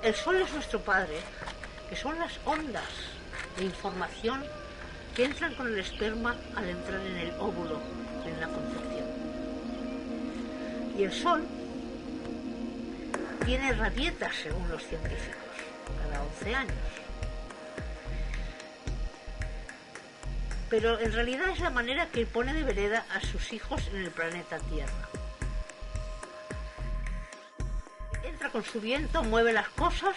el Sol es nuestro padre, que son las ondas de información que entran con el esperma al entrar en el óvulo, en la concepción. Y el Sol tiene rabietas, según los científicos, cada 11 años. Pero en realidad es la manera que pone de vereda a sus hijos en el planeta Tierra. Entra con su viento, mueve las cosas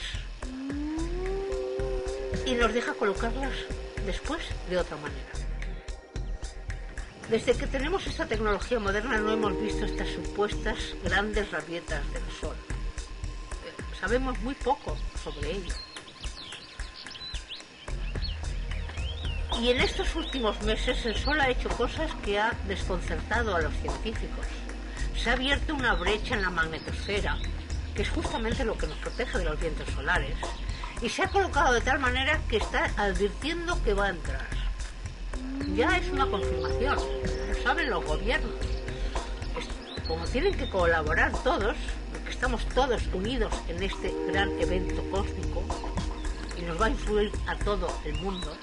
y nos deja colocarlas después de otra manera. Desde que tenemos esta tecnología moderna no hemos visto estas supuestas grandes rabietas del Sol. Sabemos muy poco sobre ello. Y en estos últimos meses el Sol ha hecho cosas que ha desconcertado a los científicos. Se ha abierto una brecha en la magnetosfera, que es justamente lo que nos protege de los vientos solares, y se ha colocado de tal manera que está advirtiendo que va a entrar. Ya es una confirmación, lo saben los gobiernos. Como tienen que colaborar todos, porque estamos todos unidos en este gran evento cósmico, y nos va a influir a todo el mundo,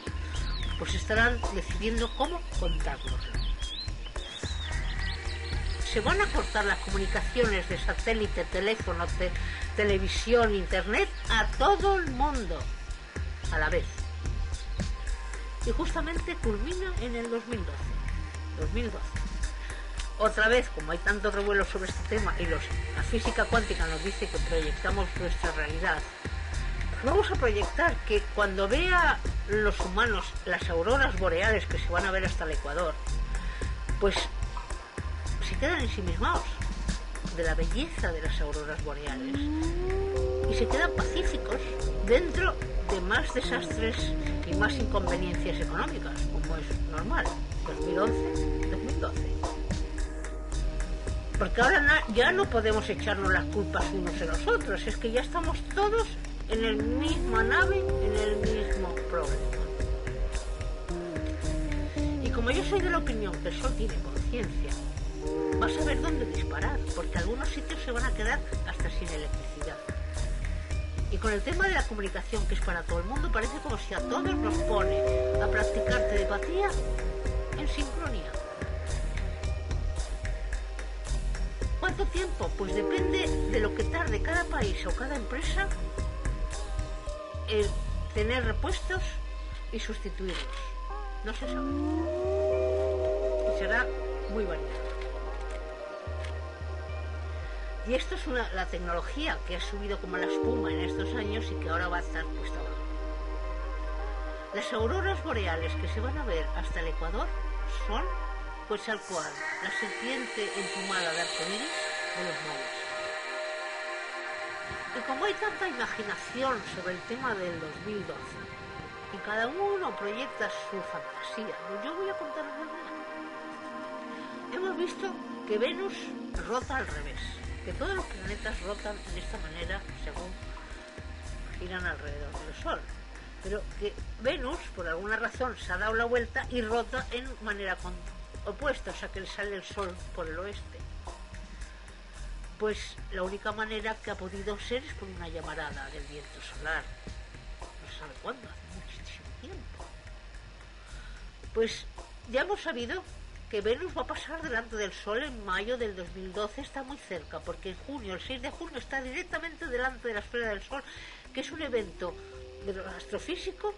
pues estarán decidiendo cómo contárnoslo. Se van a cortar las comunicaciones de satélite, teléfono, televisión, internet a todo el mundo a la vez. Y justamente culmina en el 2012. Otra vez, como hay tanto revuelo sobre este tema y la física cuántica nos dice que proyectamos nuestra realidad, pues vamos a proyectar que cuando vea los humanos las auroras boreales que se van a ver hasta el Ecuador, pues se quedan ensimismados de la belleza de las auroras boreales y se quedan pacíficos dentro de más desastres y más inconveniencias económicas, como es normal, 2011-2012. Porque ahora ya no podemos echarnos las culpas unos a los otros, es que ya estamos todos en la misma nave, en el mismo problema. Y como yo soy de la opinión que el Sol tiene conciencia, va a saber dónde disparar, porque algunos sitios se van a quedar hasta sin electricidad. Y con el tema de la comunicación, que es para todo el mundo, parece como si a todos nos pone a practicar telepatía en sincronía. ¿Cuánto tiempo? Pues depende de lo que tarde cada país o cada empresa en tener repuestos y sustituirlos. No se sabe. Y será muy variado. Y esto es la tecnología que ha subido como la espuma en estos años y que ahora va a estar puesta abajo. Las auroras boreales que se van a ver hasta el Ecuador son, pues tal cual, la serpiente emplumada de arcoíris de los mayas. Y como hay tanta imaginación sobre el tema del 2012, y cada uno proyecta su fantasía, pues yo voy a contar la mía. Hemos visto que Venus rota al revés, que todos los planetas rotan de esta manera según giran alrededor del Sol, pero que Venus por alguna razón se ha dado la vuelta y rota en manera opuesta, o sea que le sale el Sol por el oeste. Pues la única manera que ha podido ser es por una llamarada del viento solar, no se sabe cuándo, hace muchísimo tiempo. Pues ya hemos sabido que Venus va a pasar delante del Sol en mayo del 2012, está muy cerca, porque en junio, el 6 de junio, está directamente delante de la esfera del Sol, que es un evento astrofísico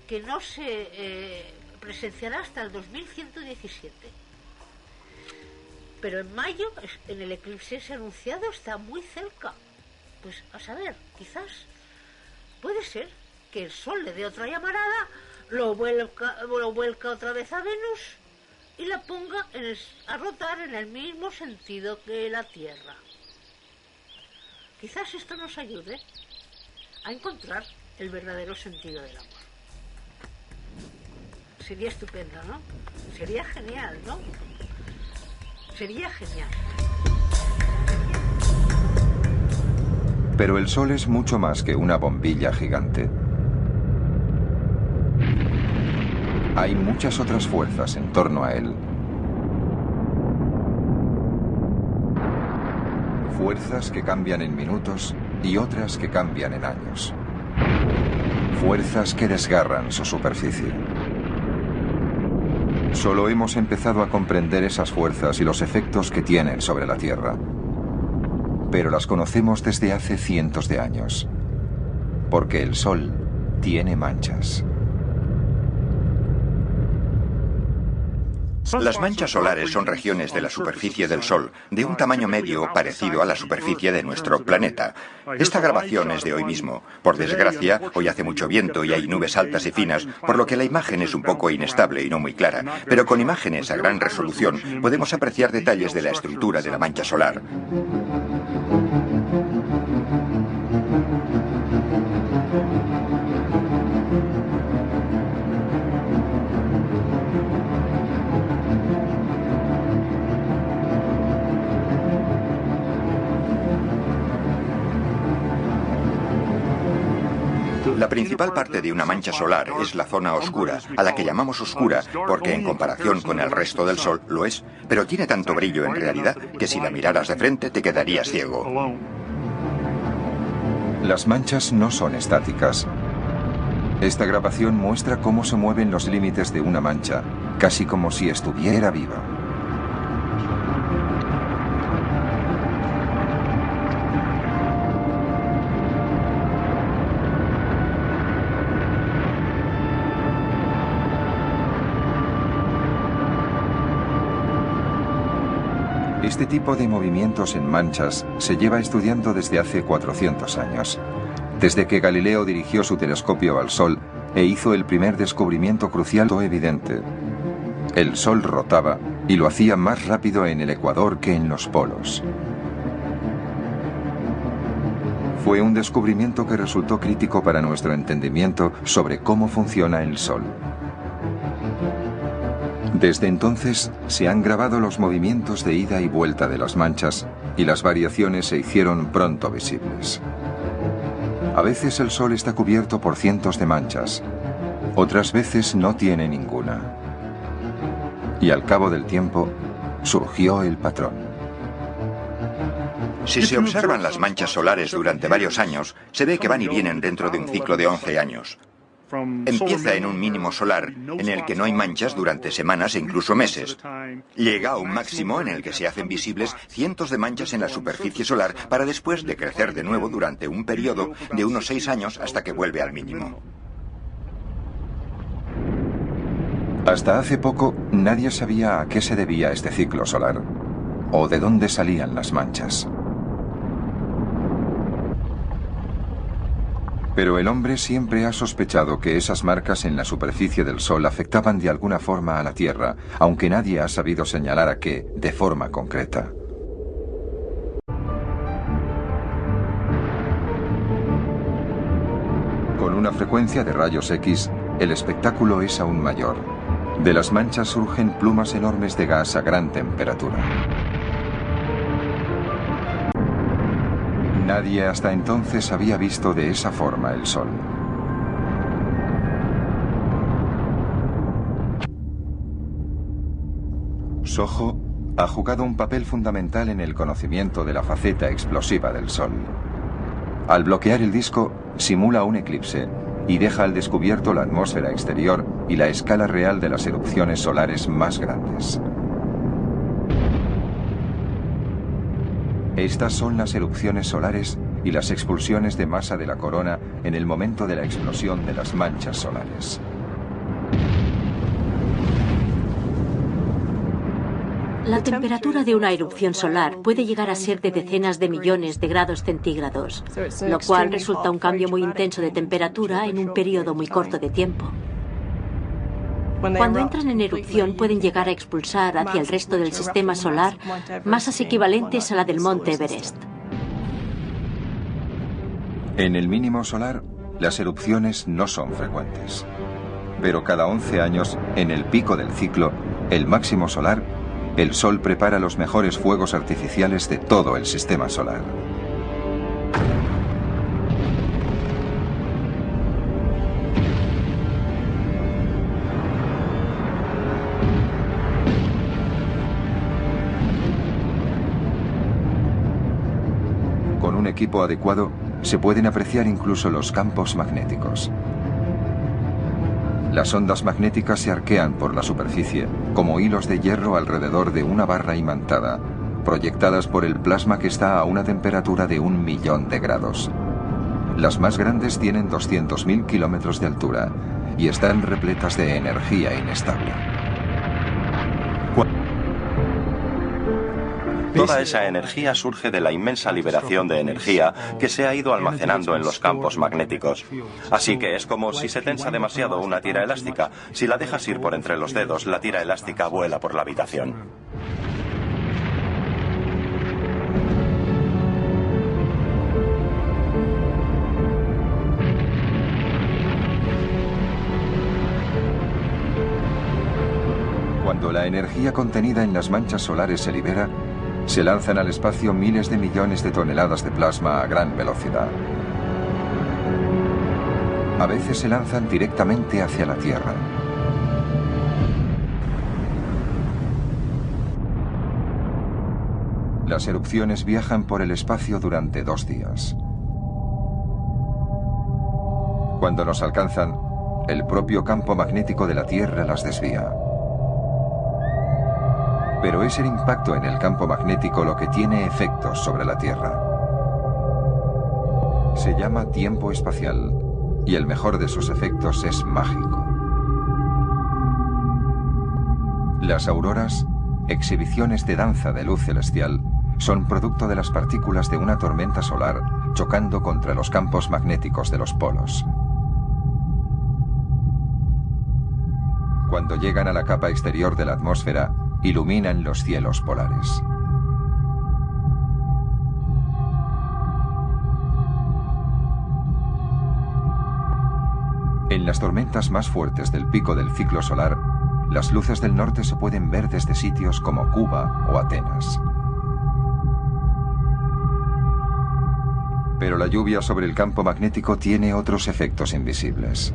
que no se presenciará hasta el 2117. Pero en mayo, en el eclipse ese anunciado, está muy cerca. Pues a saber, quizás puede ser que el Sol le dé otra llamarada, lo vuelca otra vez a Venus y la ponga a rotar en el mismo sentido que la Tierra. Quizás esto nos ayude a encontrar el verdadero sentido del amor. Sería estupendo, ¿no? Sería genial, ¿no? Sería genial. Pero el Sol es mucho más que una bombilla gigante. Hay muchas otras fuerzas en torno a él. Fuerzas que cambian en minutos y otras que cambian en años. Fuerzas que desgarran su superficie. Solo hemos empezado a comprender esas fuerzas y los efectos que tienen sobre la Tierra. Pero las conocemos desde hace cientos de años. Porque el Sol tiene manchas. Las manchas solares son regiones de la superficie del Sol, de un tamaño medio parecido a la superficie de nuestro planeta. Esta grabación es de hoy mismo. Por desgracia, hoy hace mucho viento y hay nubes altas y finas, por lo que la imagen es un poco inestable y no muy clara, pero con imágenes a gran resolución podemos apreciar detalles de la estructura de la mancha solar. La principal parte de una mancha solar es la zona oscura, a la que llamamos oscura porque en comparación con el resto del Sol lo es, pero tiene tanto brillo en realidad que si la miraras de frente te quedarías ciego. Las manchas no son estáticas. Esta grabación muestra cómo se mueven los límites de una mancha, casi como si estuviera viva. Este tipo de movimientos en manchas se lleva estudiando desde hace 400 años, desde que Galileo dirigió su telescopio al Sol e hizo el primer descubrimiento crucial evidente. El Sol rotaba y lo hacía más rápido en el ecuador que en los polos. Fue un descubrimiento que resultó crítico para nuestro entendimiento sobre cómo funciona el Sol. Desde entonces se han grabado los movimientos de ida y vuelta de las manchas y las variaciones se hicieron pronto visibles. A veces el Sol está cubierto por cientos de manchas, otras veces no tiene ninguna. Y al cabo del tiempo surgió el patrón. Si se observan las manchas solares durante varios años, se ve que van y vienen dentro de un ciclo de 11 años. Empieza en un mínimo solar, en el que no hay manchas durante semanas e incluso meses. Llega a un máximo en el que se hacen visibles cientos de manchas en la superficie solar para después decrecer de nuevo durante un periodo de unos 6 años hasta que vuelve al mínimo. Hasta hace poco nadie sabía a qué se debía este ciclo solar o de dónde salían las manchas. Pero el hombre siempre ha sospechado que esas marcas en la superficie del Sol afectaban de alguna forma a la Tierra, aunque nadie ha sabido señalar a qué de forma concreta. Con una frecuencia de rayos X, el espectáculo es aún mayor. De las manchas surgen plumas enormes de gas a gran temperatura. Nadie hasta entonces había visto de esa forma el Sol. SOHO ha jugado un papel fundamental en el conocimiento de la faceta explosiva del Sol. Al bloquear el disco, simula un eclipse y deja al descubierto la atmósfera exterior y la escala real de las erupciones solares más grandes. Estas son las erupciones solares y las expulsiones de masa de la corona en el momento de la explosión de las manchas solares. La temperatura de una erupción solar puede llegar a ser de decenas de millones de grados centígrados, lo cual resulta un cambio muy intenso de temperatura en un periodo muy corto de tiempo. Cuando entran en erupción pueden llegar a expulsar hacia el resto del sistema solar masas equivalentes a la del monte Everest. En el mínimo solar, las erupciones no son frecuentes. Pero cada 11 años, en el pico del ciclo, el máximo solar, el Sol prepara los mejores fuegos artificiales de todo el sistema solar. Con un equipo adecuado, se pueden apreciar incluso los campos magnéticos. Las ondas magnéticas se arquean por la superficie como hilos de hierro alrededor de una barra imantada, proyectadas por el plasma que está a una temperatura de 1.000.000 de grados. Las más grandes tienen 200.000 kilómetros de altura y están repletas de energía inestable. Toda esa energía surge de la inmensa liberación de energía que se ha ido almacenando en los campos magnéticos. Así que es como si se tensa demasiado una tira elástica. Si la dejas ir por entre los dedos, la tira elástica vuela por la habitación. Cuando la energía contenida en las manchas solares se libera, se lanzan al espacio miles de millones de toneladas de plasma a gran velocidad. A veces se lanzan directamente hacia la Tierra. Las erupciones viajan por el espacio durante 2 días. Cuando nos alcanzan, el propio campo magnético de la Tierra las desvía. Pero es el impacto en el campo magnético lo que tiene efectos sobre la Tierra. Se llama tiempo espacial, y el mejor de sus efectos es mágico. Las auroras, exhibiciones de danza de luz celestial, son producto de las partículas de una tormenta solar chocando contra los campos magnéticos de los polos. Cuando llegan a la capa exterior de la atmósfera, iluminan los cielos polares. En las tormentas más fuertes del pico del ciclo solar, las luces del norte se pueden ver desde sitios como Cuba o Atenas. Pero la lluvia sobre el campo magnético tiene otros efectos invisibles.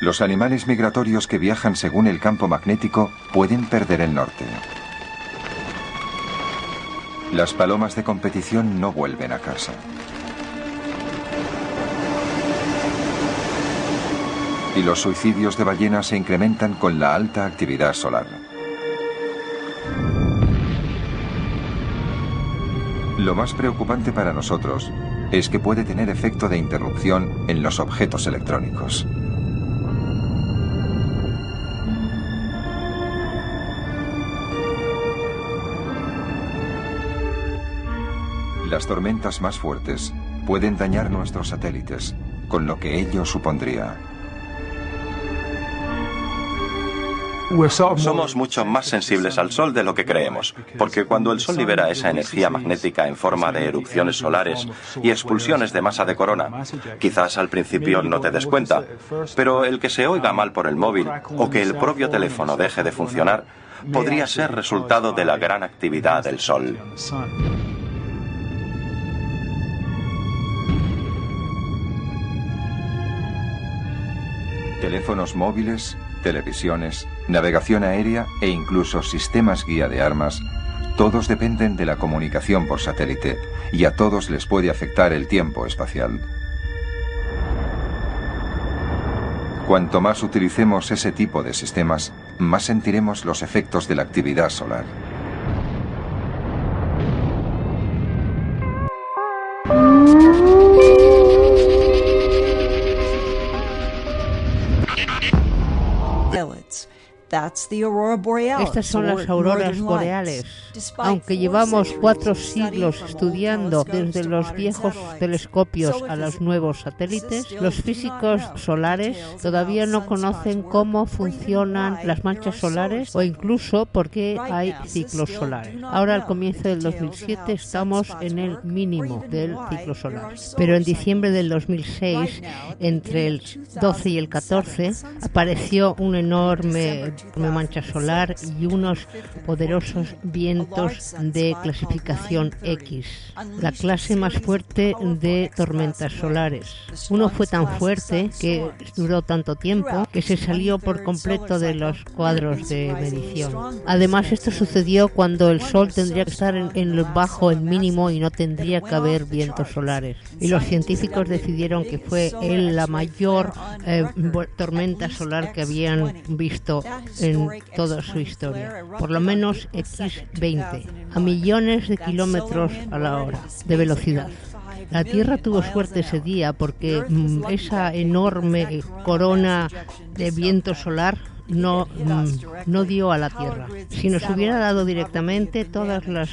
Los animales migratorios que viajan según el campo magnético pueden perder el norte. Las palomas de competición no vuelven a casa. Y los suicidios de ballenas se incrementan con la alta actividad solar. Lo más preocupante para nosotros es que puede tener efecto de interrupción en los objetos electrónicos. Las tormentas más fuertes pueden dañar nuestros satélites, con lo que ello supondría. Somos mucho más sensibles al Sol de lo que creemos, porque cuando el Sol libera esa energía magnética en forma de erupciones solares y expulsiones de masa de corona, quizás al principio no te des cuenta, pero el que se oiga mal por el móvil o que el propio teléfono deje de funcionar podría ser resultado de la gran actividad del Sol. Teléfonos móviles, televisiones, navegación aérea e incluso sistemas guía de armas, todos dependen de la comunicación por satélite y a todos les puede afectar el tiempo espacial. Cuanto más utilicemos ese tipo de sistemas, más sentiremos los efectos de la actividad solar. Estas son las auroras boreales. Aunque llevamos 4 siglos estudiando desde los viejos telescopios a los nuevos satélites, los físicos solares todavía no conocen cómo funcionan las manchas solares o incluso por qué hay ciclos solares. Ahora, al comienzo del 2007, estamos en el mínimo del ciclo solar. Pero en diciembre del 2006, entre el 12 y el 14, apareció un enorme mancha solar y unos poderosos vientos de clasificación X, la clase más fuerte de tormentas solares. Uno fue tan fuerte que duró tanto tiempo que se salió por completo de los cuadros de medición. Además, esto sucedió cuando el Sol tendría que estar bajo el mínimo y no tendría que haber vientos solares. Y los científicos decidieron que fue la mayor tormenta solar que habían visto en toda su historia. Por lo menos X20, a millones de kilómetros a la hora de velocidad. La Tierra tuvo suerte ese día porque esa enorme corona de viento solar no dio a la Tierra. Si nos hubiera dado directamente, todas las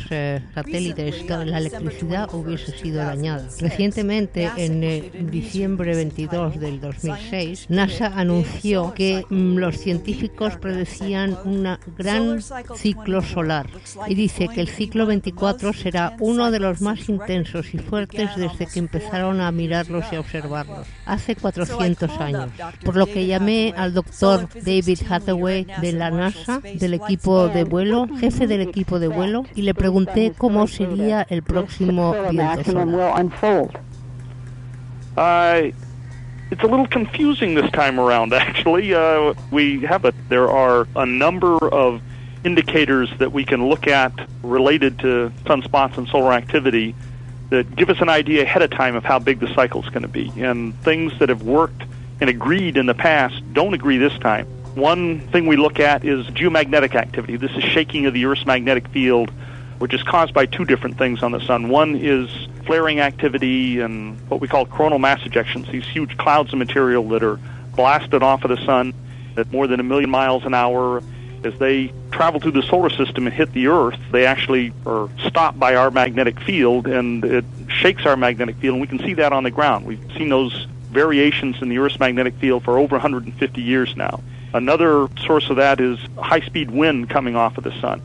satélites, toda la electricidad hubiese sido dañada. Recientemente, en diciembre 22 del 2006, NASA anunció que los científicos predecían un gran ciclo solar y dice que el ciclo 24 será uno de los más intensos y fuertes desde que empezaron a mirarlos y a observarlos, hace 400 años. Por lo que llamé al doctor David Hathaway de la NASA, del equipo de vuelo, jefe del equipo de vuelo, y le pregunté cómo sería el próximo viento solar. It's a little confusing this time around, actually. There are a number of indicators that we can look at related to sunspots and solar activity that give us an idea ahead of time of how big the cycle is going to be. And things that have worked and agreed in the past don't agree this time. One thing we look at is geomagnetic activity. This is shaking of the Earth's magnetic field, which is caused by two different things on the sun. One is flaring activity and what we call coronal mass ejections, these huge clouds of material that are blasted off of the sun at more than 1 million miles an hour. As they travel through the solar system and hit the Earth, they actually are stopped by our magnetic field, and it shakes our magnetic field, and we can see that on the ground. We've seen those variations in the Earth's magnetic field for over 150 years now. Another source of that is high-speed wind coming off of the sun.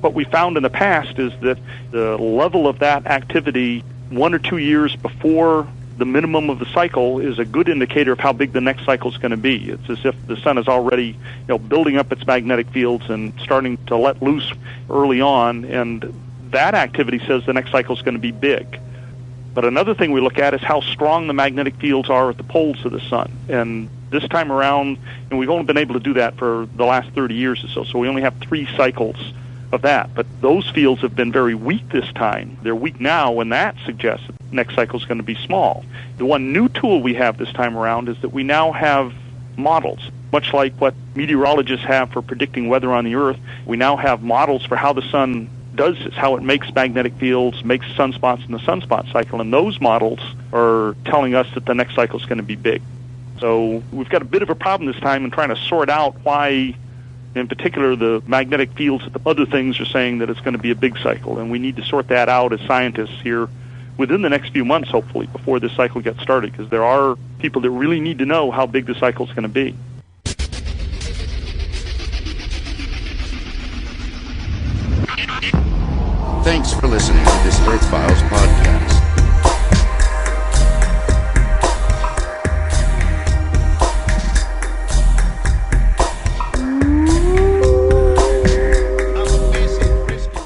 What we found in the past is that the level of that activity 1 or 2 years before the minimum of the cycle is a good indicator of how big the next cycle is going to be. It's as if the sun is already, building up its magnetic fields and starting to let loose early on, and that activity says the next cycle is going to be big. But another thing we look at is how strong the magnetic fields are at the poles of the sun. And this time around, and we've only been able to do that for the last 30 years or so we only have 3 cycles of that. But those fields have been very weak this time. They're weak now, and that suggests that the next cycle is going to be small. The one new tool we have this time around is that we now have models. Much like what meteorologists have for predicting weather on the Earth, we now have models for how the sun does this, how it makes magnetic fields, makes sunspots in the sunspot cycle, and those models are telling us that the next cycle is going to be big. So we've got a bit of a problem this time in trying to sort out why, in particular, the magnetic fields and the other things are saying that it's going to be a big cycle, and we need to sort that out as scientists here within the next few months, hopefully, before this cycle gets started, because there are people that really need to know how big the cycle is going to be. Thanks for listening to this Earth Files podcast.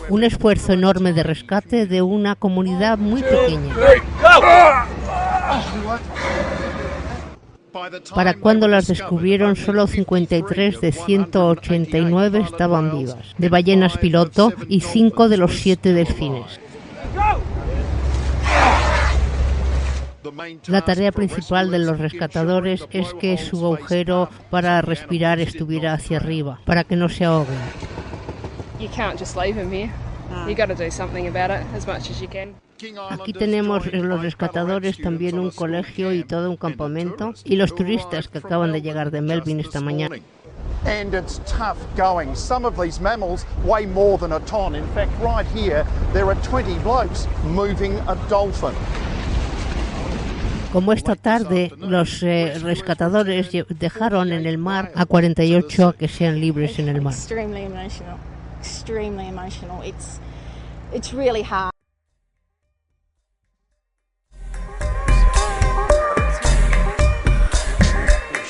Un esfuerzo enorme de rescate de una comunidad muy pequeña. Para cuando las descubrieron, solo 53 de 189 estaban vivas, de ballenas piloto y 5 de los 7 delfines. La tarea principal de los rescatadores es que su agujero para respirar estuviera hacia arriba, para que no se ahoguen. Aquí tenemos los rescatadores, también un colegio y todo un campamento, y los turistas que acaban de llegar de Melbourne esta mañana. And it's tough going. Some of these mammals weigh more than a ton. In fact, right here, there are 20 blokes moving a dolphin. Como esta tarde, los rescatadores dejaron en el mar a 48 que sean libres en el mar. Extremely emotional. It's really hard.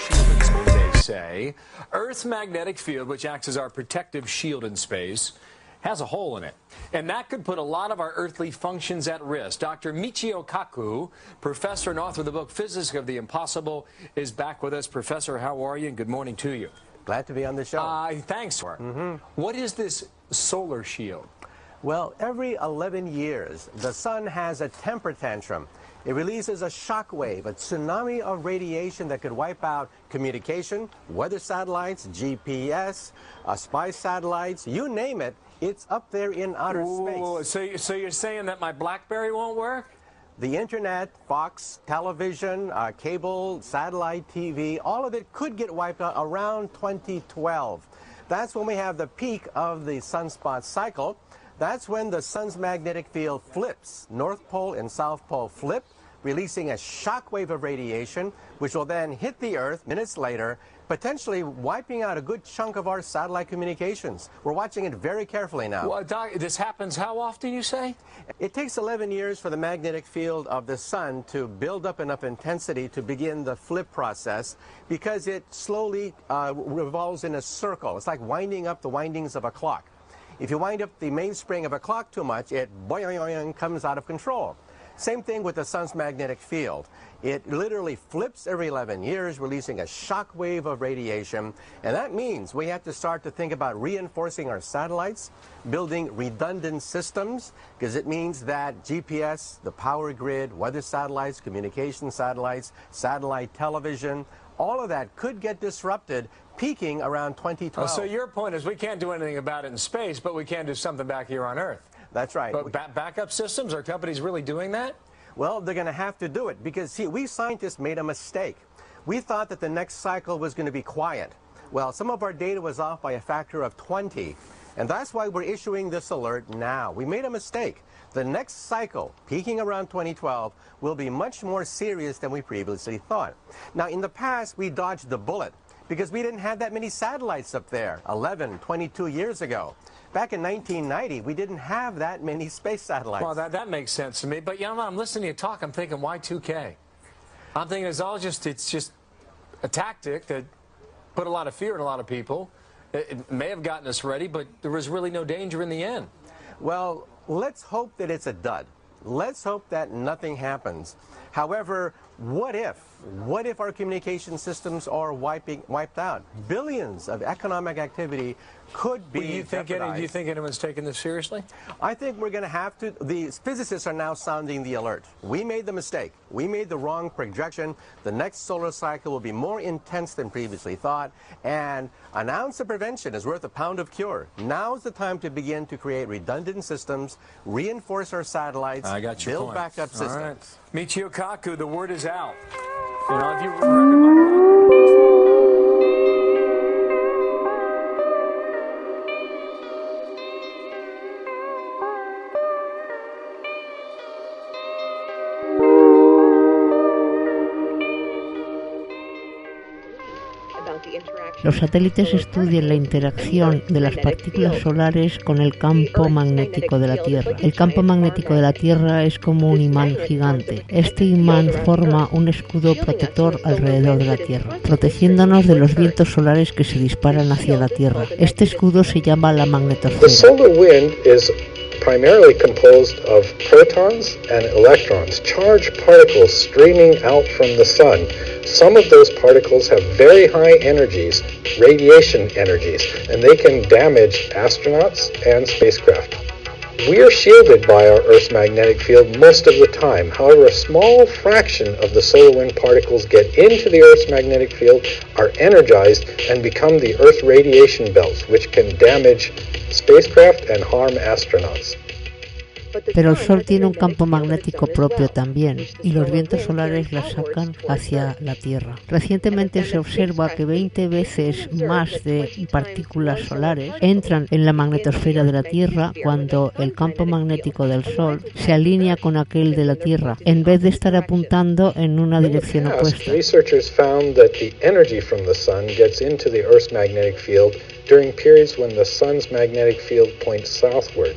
Humans, they say, say Earth's magnetic field, which acts as our protective shield in space, has a hole in it. And that could put a lot of our earthly functions at risk. Dr. Michio Kaku, professor and author of the book Physics of the Impossible, is back with us. Professor, how are you? And good morning to you. Glad to be on the show. Thanks. What is this solar shield? Well, every 11 years, the sun has a temper tantrum. It releases a shock wave, a tsunami of radiation that could wipe out communication, weather satellites, GPS, spy satellites, you name it. It's up there in outer space. So you're saying that my BlackBerry won't work? The internet, Fox, television, cable, satellite TV, all of it could get wiped out around 2012. That's when we have the peak of the sunspot cycle. That's when the sun's magnetic field flips. North Pole and South Pole flip, releasing a shock wave of radiation, which will then hit the Earth minutes later, potentially wiping out a good chunk of our satellite communications. We're watching it very carefully now. Well, Doc, this happens how often, you say? It takes 11 years for the magnetic field of the sun to build up enough intensity to begin the flip process, because it slowly revolves in a circle. It's like winding up the windings of a clock. If you wind up the mainspring of a clock too much, it boing, comes out of control. Same thing with the sun's magnetic field. It literally flips every 11 years, releasing a shock wave of radiation. And that means we have to start to think about reinforcing our satellites, building redundant systems, because it means that GPS, the power grid, weather satellites, communication satellites, satellite television, all of that could get disrupted, peaking around 2012. So your point is we can't do anything about it in space, but we can do something back here on Earth. That's right. But backup systems, are companies really doing that? Well, they're going to have to do it because, see, we scientists made a mistake. We thought that the next cycle was going to be quiet. Well, some of our data was off by a factor of 20, and that's why we're issuing this alert now. We made a mistake. The next cycle, peaking around 2012, will be much more serious than we previously thought. Now, in the past, we dodged the bullet because we didn't have that many satellites up there 11, 22 years ago. Back in 1990, we didn't have that many space satellites. Well, that makes sense to me. But, you know, I'm listening to you talk, I'm thinking, why 2K? I'm thinking it's just a tactic that put a lot of fear in a lot of people. It may have gotten us ready, but there was really no danger in the end. Well, let's hope that it's a dud. Let's hope that nothing happens. However, what if our communication systems are wiped out? Billions of economic activity could be jeopardized. Do you think anyone's taking this seriously? I think we're going to have to. The physicists are now sounding the alert. We made the mistake. We made the wrong projection. The next solar cycle will be more intense than previously thought. And an ounce of prevention is worth a pound of cure. Now's the time to begin to create redundant systems, reinforce our satellites, build backup systems. All right. Michio Kaku, the word is out. You know, if you recommend Los satélites estudian la interacción de las partículas solares con el campo magnético de la Tierra. El campo magnético de la Tierra es como un imán gigante. Este imán forma un escudo protector alrededor de la Tierra, protegiéndonos de los vientos solares que se disparan hacia la Tierra. Este escudo se llama la magnetosfera. The solar wind is primarily composed of protons and electrons, charged particles streaming out from the sun. Some of those particles have very high energies, radiation energies, and they can damage astronauts and spacecraft. We are shielded by our Earth's magnetic field most of the time. However, a small fraction of the solar wind particles get into the Earth's magnetic field, are energized, and become the Earth radiation belts, which can damage spacecraft and harm astronauts. Pero el Sol tiene un campo magnético propio también, y los vientos solares la sacan hacia la Tierra. Recientemente se observa que 20 veces más de partículas solares entran en la magnetosfera de la Tierra cuando el campo magnético del Sol se alinea con aquel de la Tierra, en vez de estar apuntando en una dirección opuesta. Researchers found that the energy from the sun gets into the Earth's magnetic field during periods when the sun's magnetic field points southward.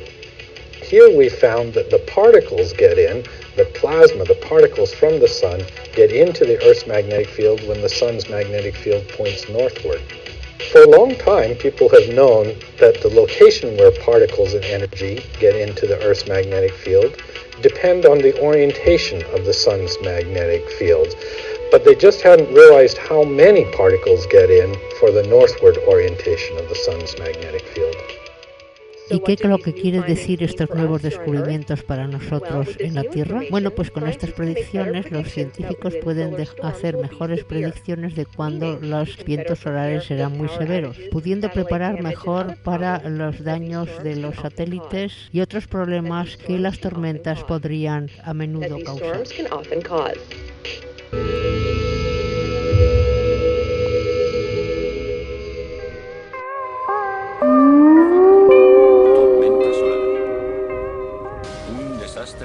here we found that the particles get in, the plasma, the particles from the sun, get into the Earth's magnetic field when the sun's magnetic field points northward. For a long time, people have known that the location where particles of energy get into the Earth's magnetic field depend on the orientation of the sun's magnetic field. But they just hadn't realized how many particles get in for the northward orientation of the sun's magnetic field. ¿Y qué es lo que quiere decir estos nuevos descubrimientos para nosotros en la Tierra? Bueno, pues con estas predicciones los científicos pueden hacer mejores predicciones de cuándo los vientos solares serán muy severos, pudiendo preparar mejor para los daños de los satélites y otros problemas que las tormentas podrían a menudo causar.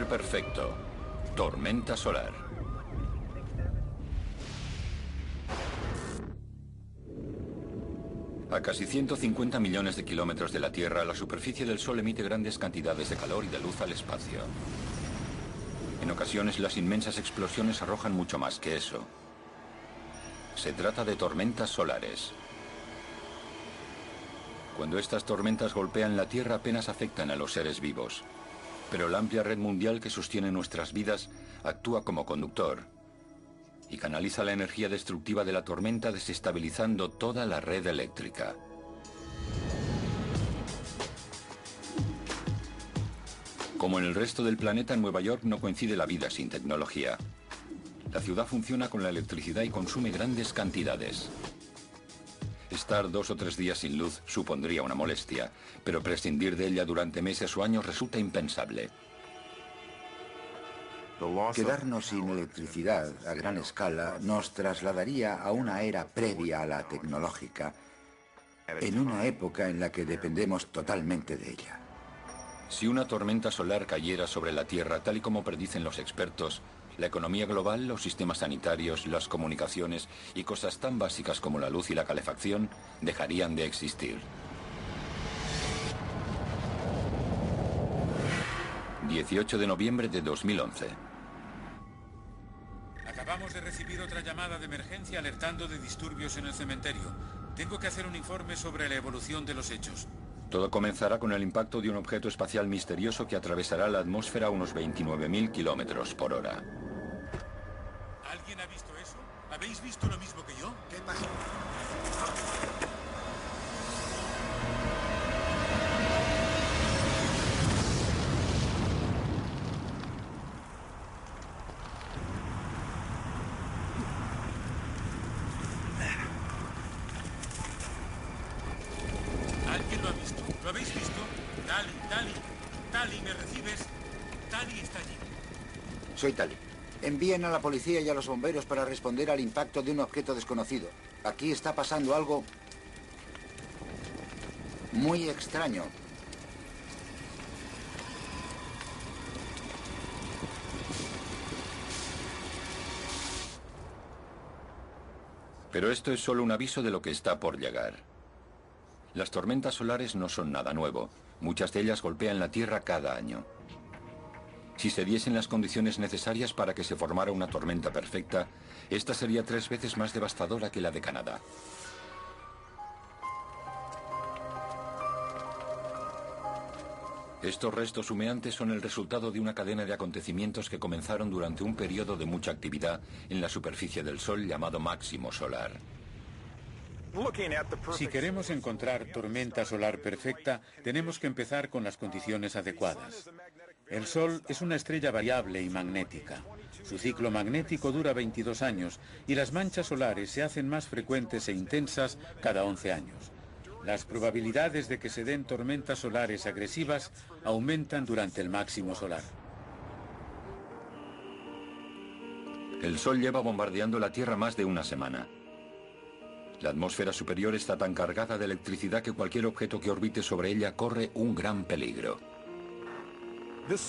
Perfecto. Tormenta solar. A casi 150 millones de kilómetros de la Tierra, la superficie del Sol emite grandes cantidades de calor y de luz al espacio. En ocasiones, las inmensas explosiones arrojan mucho más que eso. Se trata de tormentas solares. Cuando estas tormentas golpean la Tierra, apenas afectan a los seres vivos. Pero la amplia red mundial que sostiene nuestras vidas actúa como conductor y canaliza la energía destructiva de la tormenta, desestabilizando toda la red eléctrica. Como en el resto del planeta, en Nueva York no coincide la vida sin tecnología. La ciudad funciona con la electricidad y consume grandes cantidades. Estar 2 o 3 días sin luz supondría una molestia, pero prescindir de ella durante meses o años resulta impensable. Quedarnos sin electricidad a gran escala nos trasladaría a una era previa a la tecnológica, en una época en la que dependemos totalmente de ella. Si una tormenta solar cayera sobre la Tierra, tal y como predicen los expertos, la economía global, los sistemas sanitarios, las comunicaciones y cosas tan básicas como la luz y la calefacción dejarían de existir. 18 de noviembre de 2011. Acabamos de recibir otra llamada de emergencia alertando de disturbios en el cementerio. Tengo que hacer un informe sobre la evolución de los hechos. Todo comenzará con el impacto de un objeto espacial misterioso que atravesará la atmósfera a unos 29.000 kilómetros por hora. ¿Alguien ha visto eso? ¿Habéis visto lo mismo que yo? ¿Qué pasa? ¿Alguien lo ha visto? ¿Lo habéis visto? Tali, ¿me recibes? Tali está allí. Soy Tali. Envíen a la policía y a los bomberos para responder al impacto de un objeto desconocido. Aquí está pasando algo muy extraño. Pero esto es solo un aviso de lo que está por llegar. Las tormentas solares no son nada nuevo. Muchas de ellas golpean la Tierra cada año. Si se diesen las condiciones necesarias para que se formara una tormenta perfecta, esta sería 3 veces más devastadora que la de Canadá. Estos restos humeantes son el resultado de una cadena de acontecimientos que comenzaron durante un periodo de mucha actividad en la superficie del Sol llamado máximo solar. Si queremos encontrar tormenta solar perfecta, tenemos que empezar con las condiciones adecuadas. El Sol es una estrella variable y magnética. Su ciclo magnético dura 22 años y las manchas solares se hacen más frecuentes e intensas cada 11 años. Las probabilidades de que se den tormentas solares agresivas aumentan durante el máximo solar. El Sol lleva bombardeando la Tierra más de una semana. La atmósfera superior está tan cargada de electricidad que cualquier objeto que orbite sobre ella corre un gran peligro.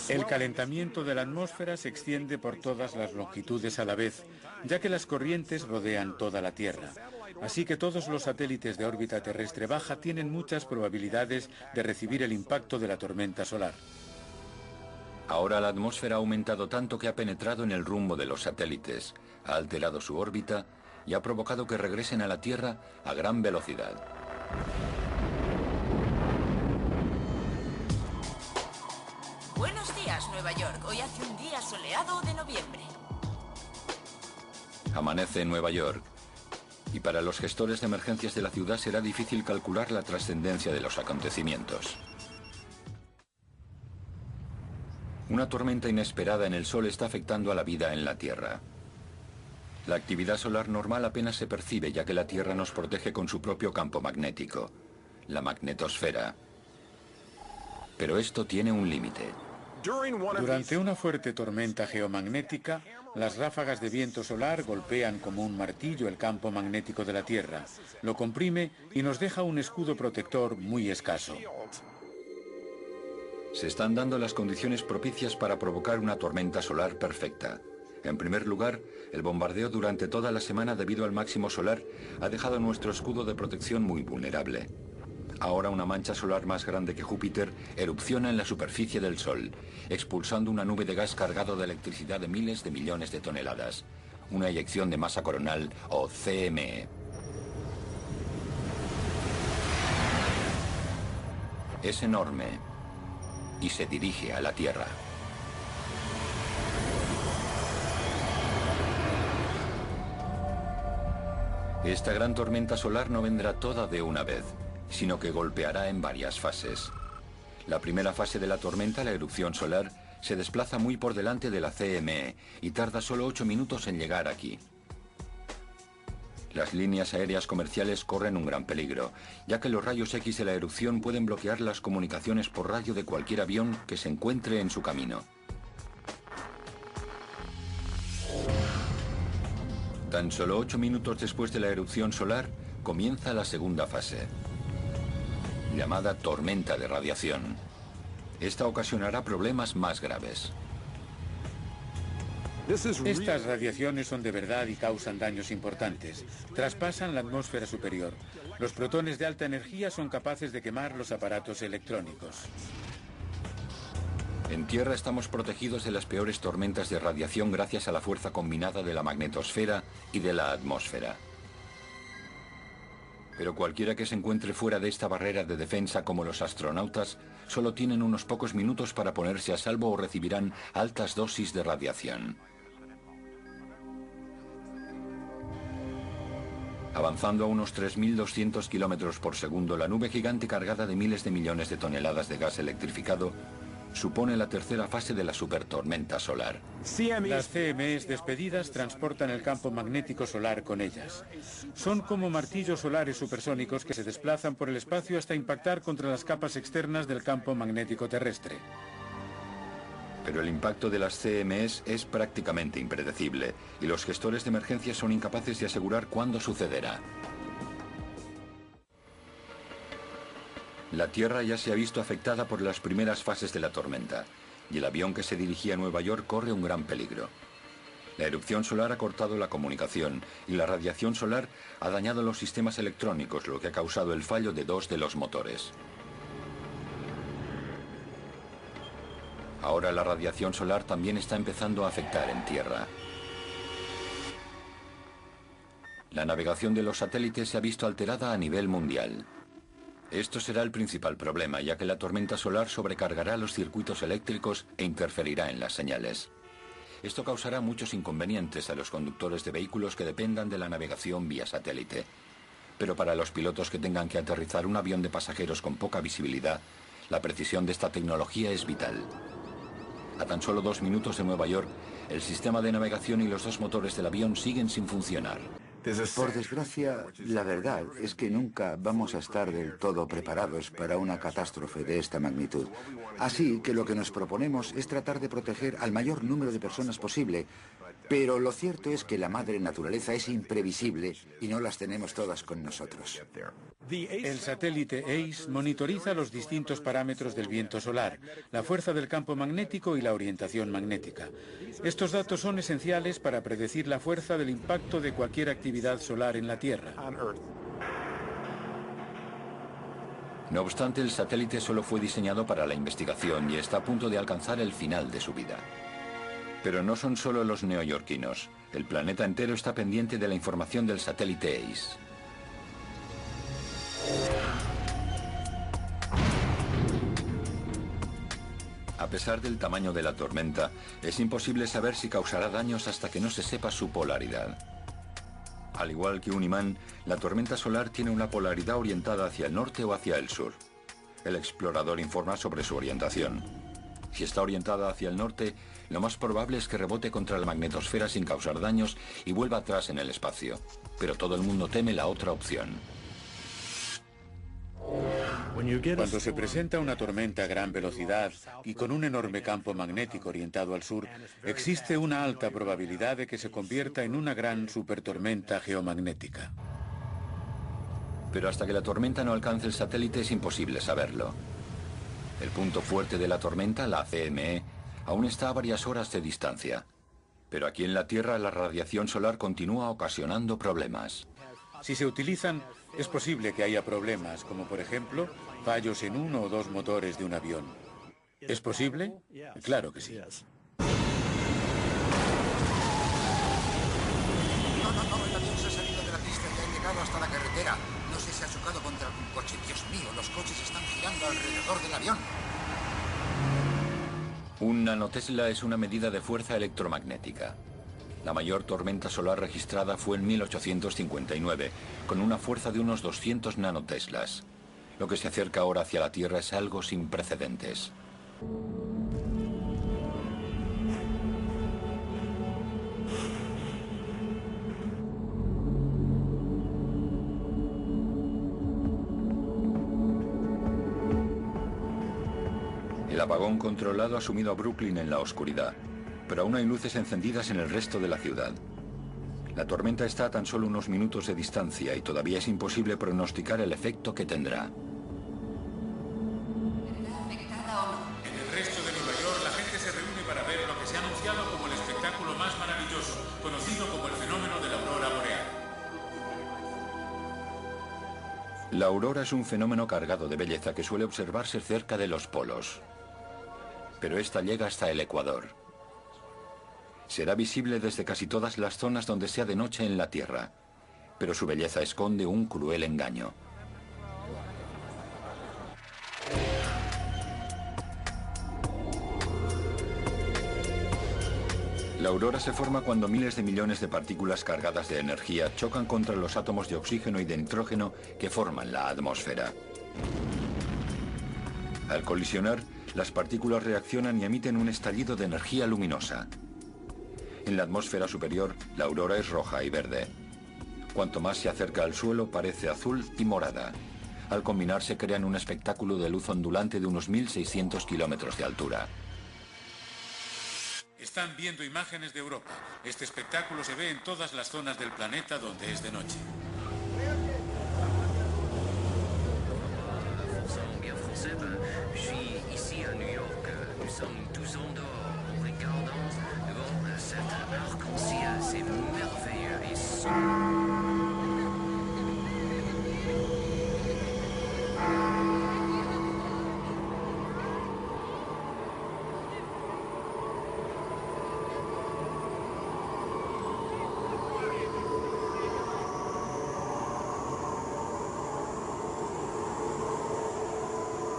El calentamiento de la atmósfera se extiende por todas las longitudes a la vez, ya que las corrientes rodean toda la Tierra. Así que todos los satélites de órbita terrestre baja tienen muchas probabilidades de recibir el impacto de la tormenta solar. Ahora la atmósfera ha aumentado tanto que ha penetrado en el rumbo de los satélites, ha alterado su órbita y ha provocado que regresen a la Tierra a gran velocidad. Buenos días, Nueva York. Hoy hace un día soleado de noviembre. Amanece en Nueva York. Y para los gestores de emergencias de la ciudad será difícil calcular la trascendencia de los acontecimientos. Una tormenta inesperada en el Sol está afectando a la vida en la Tierra. La actividad solar normal apenas se percibe, ya que la Tierra nos protege con su propio campo magnético, la magnetosfera. Pero esto tiene un límite. Durante una fuerte tormenta geomagnética, las ráfagas de viento solar golpean como un martillo el campo magnético de la Tierra, lo comprime y nos deja un escudo protector muy escaso. Se están dando las condiciones propicias para provocar una tormenta solar perfecta. En primer lugar, el bombardeo durante toda la semana debido al máximo solar ha dejado nuestro escudo de protección muy vulnerable. Ahora una mancha solar más grande que Júpiter erupciona en la superficie del Sol, expulsando una nube de gas cargado de electricidad de miles de millones de toneladas. Una eyección de masa coronal o CME. Es enorme y se dirige a la Tierra. Esta gran tormenta solar no vendrá toda de una vez, sino que golpeará en varias fases. La primera fase de la tormenta, la erupción solar, se desplaza muy por delante de la CME y tarda solo 8 minutos en llegar aquí. Las líneas aéreas comerciales corren un gran peligro, ya que los rayos X de la erupción pueden bloquear las comunicaciones por radio de cualquier avión que se encuentre en su camino. Tan solo 8 minutos después de la erupción solar, comienza la segunda fase, llamada tormenta de radiación. Esta ocasionará problemas más graves. Estas radiaciones son de verdad y causan daños importantes. Traspasan la atmósfera superior. Los protones de alta energía son capaces de quemar los aparatos electrónicos. En Tierra estamos protegidos de las peores tormentas de radiación gracias a la fuerza combinada de la magnetosfera y de la atmósfera. Pero cualquiera que se encuentre fuera de esta barrera de defensa, como los astronautas, solo tienen unos pocos minutos para ponerse a salvo o recibirán altas dosis de radiación. Avanzando a unos 3.200 kilómetros por segundo, la nube gigante cargada de miles de millones de toneladas de gas electrificado supone la tercera fase de la supertormenta solar. Las CMEs despedidas transportan el campo magnético solar con ellas. Son como martillos solares supersónicos que se desplazan por el espacio hasta impactar contra las capas externas del campo magnético terrestre. Pero el impacto de las CMEs es prácticamente impredecible y los gestores de emergencia son incapaces de asegurar cuándo sucederá. La Tierra ya se ha visto afectada por las primeras fases de la tormenta y el avión que se dirigía a Nueva York corre un gran peligro. La erupción solar ha cortado la comunicación y la radiación solar ha dañado los sistemas electrónicos, lo que ha causado el fallo de 2 de los motores. Ahora la radiación solar también está empezando a afectar en Tierra. La navegación de los satélites se ha visto alterada a nivel mundial. Esto será el principal problema, ya que la tormenta solar sobrecargará los circuitos eléctricos e interferirá en las señales. Esto causará muchos inconvenientes a los conductores de vehículos que dependan de la navegación vía satélite. Pero para los pilotos que tengan que aterrizar un avión de pasajeros con poca visibilidad, la precisión de esta tecnología es vital. A tan solo 2 minutos de Nueva York, el sistema de navegación y los 2 motores del avión siguen sin funcionar. Por desgracia, la verdad es que nunca vamos a estar del todo preparados para una catástrofe de esta magnitud. Así que lo que nos proponemos es tratar de proteger al mayor número de personas posible. Pero lo cierto es que la madre naturaleza es imprevisible y no las tenemos todas con nosotros. El satélite ACE monitoriza los distintos parámetros del viento solar, la fuerza del campo magnético y la orientación magnética. Estos datos son esenciales para predecir la fuerza del impacto de cualquier actividad solar en la Tierra. No obstante, el satélite solo fue diseñado para la investigación y está a punto de alcanzar el final de su vida. Pero no son solo los neoyorquinos. El planeta entero está pendiente de la información del satélite ACE. A pesar del tamaño de la tormenta, es imposible saber si causará daños hasta que no se sepa su polaridad. Al igual que un imán, la tormenta solar tiene una polaridad orientada hacia el norte o hacia el sur. El explorador informa sobre su orientación. Si está orientada hacia el norte, lo más probable es que rebote contra la magnetosfera sin causar daños y vuelva atrás en el espacio. Pero todo el mundo teme la otra opción. Cuando se presenta una tormenta a gran velocidad y con un enorme campo magnético orientado al sur, existe una alta probabilidad de que se convierta en una gran supertormenta geomagnética. Pero hasta que la tormenta no alcance el satélite es imposible saberlo. El punto fuerte de la tormenta, la CME, aún está a varias horas de distancia. Pero aquí en la Tierra la radiación solar continúa ocasionando problemas. Si se utilizan, es posible que haya problemas, como por ejemplo, fallos en uno o dos motores de un avión. ¿Es posible? Claro que sí. No, el avión se ha salido de la pista y ha llegado hasta la carretera. No sé si ha chocado contra algún coche. Dios mío, los coches están girando alrededor del avión. Un nanotesla es una medida de fuerza electromagnética. La mayor tormenta solar registrada fue en 1859, con una fuerza de unos 200 nanoteslas. Lo que se acerca ahora hacia la Tierra es algo sin precedentes. El apagón controlado ha sumido a Brooklyn en la oscuridad, pero aún hay luces encendidas en el resto de la ciudad. La tormenta está a tan solo unos minutos de distancia y todavía es imposible pronosticar el efecto que tendrá. En el resto de Nueva York, la gente se reúne para ver lo que se ha anunciado como el espectáculo más maravilloso, conocido como el fenómeno de la aurora boreal. La aurora es un fenómeno cargado de belleza que suele observarse cerca de los polos. Pero esta llega hasta el Ecuador. Será visible desde casi todas las zonas donde sea de noche en la Tierra, pero su belleza esconde un cruel engaño. La aurora se forma cuando miles de millones de partículas cargadas de energía chocan contra los átomos de oxígeno y de nitrógeno que forman la atmósfera. Al colisionar, las partículas reaccionan y emiten un estallido de energía luminosa. En la atmósfera superior, la aurora es roja y verde. Cuanto más se acerca al suelo, parece azul y morada. Al combinarse crean un espectáculo de luz ondulante de unos 1.600 kilómetros de altura. Están viendo imágenes de Europa. Este espectáculo se ve en todas las zonas del planeta donde es de noche.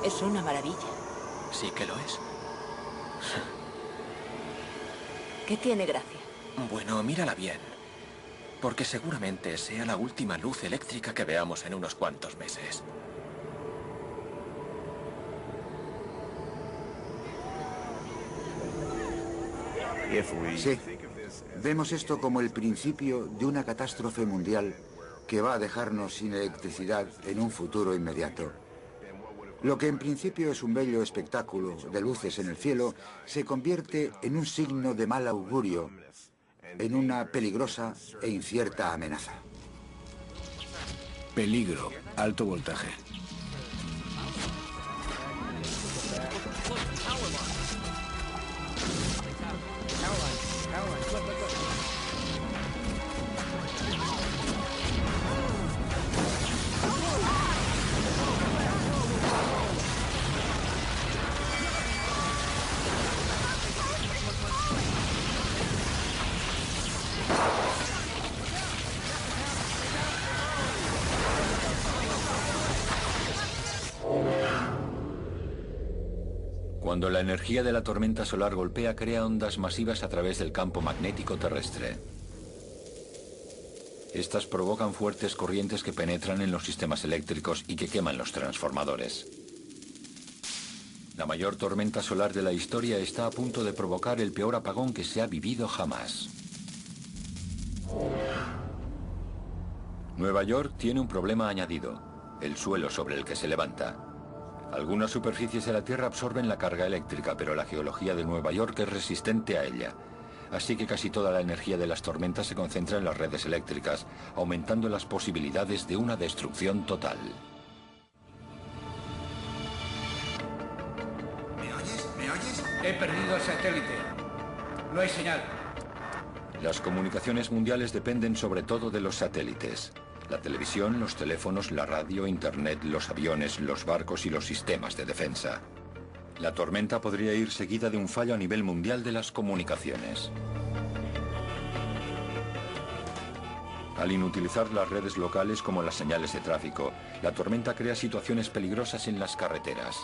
Es una maravilla. Sí que lo es. ¿Qué tiene gracia? Bueno, mírala bien. Porque seguramente sea la última luz eléctrica que veamos en unos cuantos meses. Sí. Vemos esto como el principio de una catástrofe mundial que va a dejarnos sin electricidad en un futuro inmediato. Lo que en principio es un bello espectáculo de luces en el cielo se convierte en un signo de mal augurio, en una peligrosa e incierta amenaza. Peligro, alto voltaje. Cuando la energía de la tormenta solar golpea, crea ondas masivas a través del campo magnético terrestre. Estas provocan fuertes corrientes que penetran en los sistemas eléctricos y que queman los transformadores. La mayor tormenta solar de la historia está a punto de provocar el peor apagón que se ha vivido jamás. Nueva York tiene un problema añadido: el suelo sobre el que se levanta. Algunas superficies de la Tierra absorben la carga eléctrica, pero la geología de Nueva York es resistente a ella. Así que casi toda la energía de las tormentas se concentra en las redes eléctricas, aumentando las posibilidades de una destrucción total. ¿Me oyes? ¿Me oyes? He perdido el satélite. No hay señal. Las comunicaciones mundiales dependen sobre todo de los satélites. La televisión, los teléfonos, la radio, internet, los aviones, los barcos y los sistemas de defensa. La tormenta podría ir seguida de un fallo a nivel mundial de las comunicaciones. Al inutilizar las redes locales como las señales de tráfico, la tormenta crea situaciones peligrosas en las carreteras.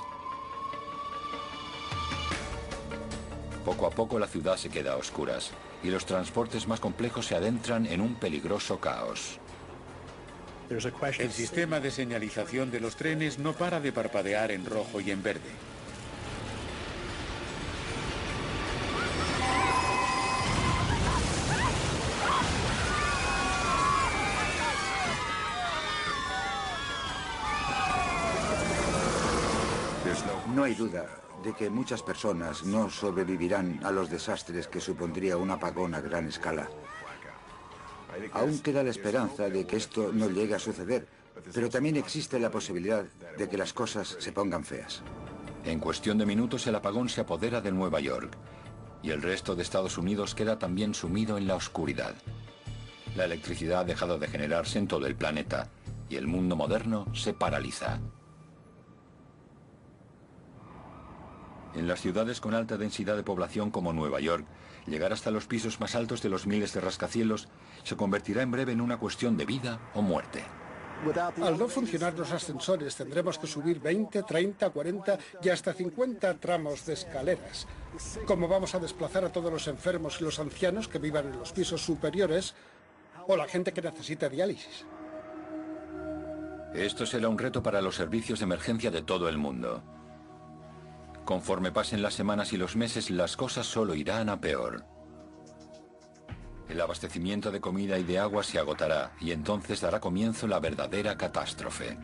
Poco a poco la ciudad se queda a oscuras y los transportes más complejos se adentran en un peligroso caos. El sistema de señalización de los trenes no para de parpadear en rojo y en verde. No hay duda de que muchas personas no sobrevivirán a los desastres que supondría un apagón a gran escala. Aún queda la esperanza de que esto no llegue a suceder, pero también existe la posibilidad de que las cosas se pongan feas. En cuestión de minutos el apagón se apodera de Nueva York y el resto de Estados Unidos queda también sumido en la oscuridad. La electricidad ha dejado de generarse en todo el planeta y el mundo moderno se paraliza. En las ciudades con alta densidad de población como Nueva York, llegar hasta los pisos más altos de los miles de rascacielos se convertirá en breve en una cuestión de vida o muerte. Al no funcionar los ascensores, tendremos que subir 20, 30, 40 y hasta 50 tramos de escaleras. ¿Cómo vamos a desplazar a todos los enfermos y los ancianos que vivan en los pisos superiores o la gente que necesita diálisis? Esto será un reto para los servicios de emergencia de todo el mundo. Conforme pasen las semanas y los meses, las cosas solo irán a peor. El abastecimiento de comida y de agua se agotará y entonces dará comienzo la verdadera catástrofe.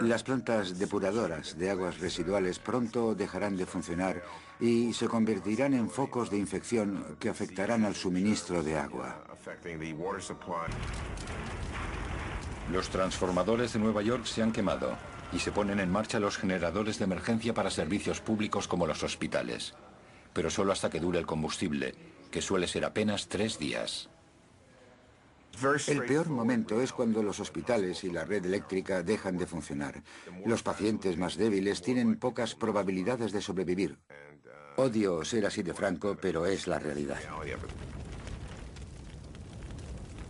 Las plantas depuradoras de aguas residuales pronto dejarán de funcionar y se convertirán en focos de infección que afectarán al suministro de agua. Los transformadores de Nueva York se han quemado y se ponen en marcha los generadores de emergencia para servicios públicos como los hospitales. Pero solo hasta que dure el combustible, que suele ser apenas 3 días. El peor momento es cuando los hospitales y la red eléctrica dejan de funcionar. Los pacientes más débiles tienen pocas probabilidades de sobrevivir. Odio ser así de franco, pero es la realidad.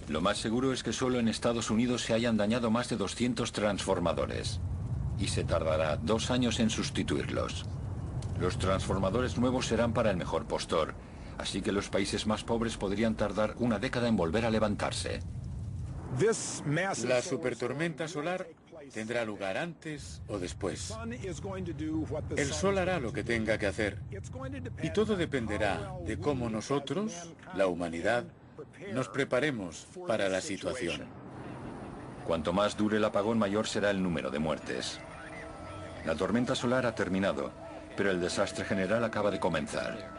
Lo más seguro es que solo en Estados Unidos se hayan dañado más de 200 transformadores. Y se tardará 2 años en sustituirlos. Los transformadores nuevos serán para el mejor postor, así que los países más pobres podrían tardar una década en volver a levantarse. La supertormenta solar tendrá lugar antes o después. El sol hará lo que tenga que hacer. Y todo dependerá de cómo nosotros, la humanidad, nos preparemos para la situación. Cuanto más dure el apagón, mayor será el número de muertes. La tormenta solar ha terminado, pero el desastre general acaba de comenzar.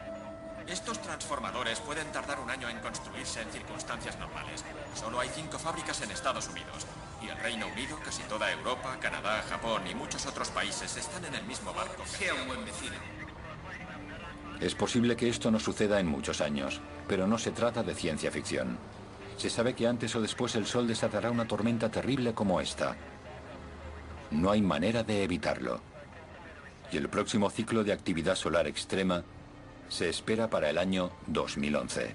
Estos transformadores pueden tardar 1 año en construirse en circunstancias normales. Solo hay 5 fábricas en Estados Unidos. Y el Reino Unido, casi toda Europa, Canadá, Japón y muchos otros países están en el mismo barco. Sea un buen vecino. Es posible que esto no suceda en muchos años, pero no se trata de ciencia ficción. Se sabe que antes o después el Sol desatará una tormenta terrible como esta. No hay manera de evitarlo. Y el próximo ciclo de actividad solar extrema se espera para el año 2011.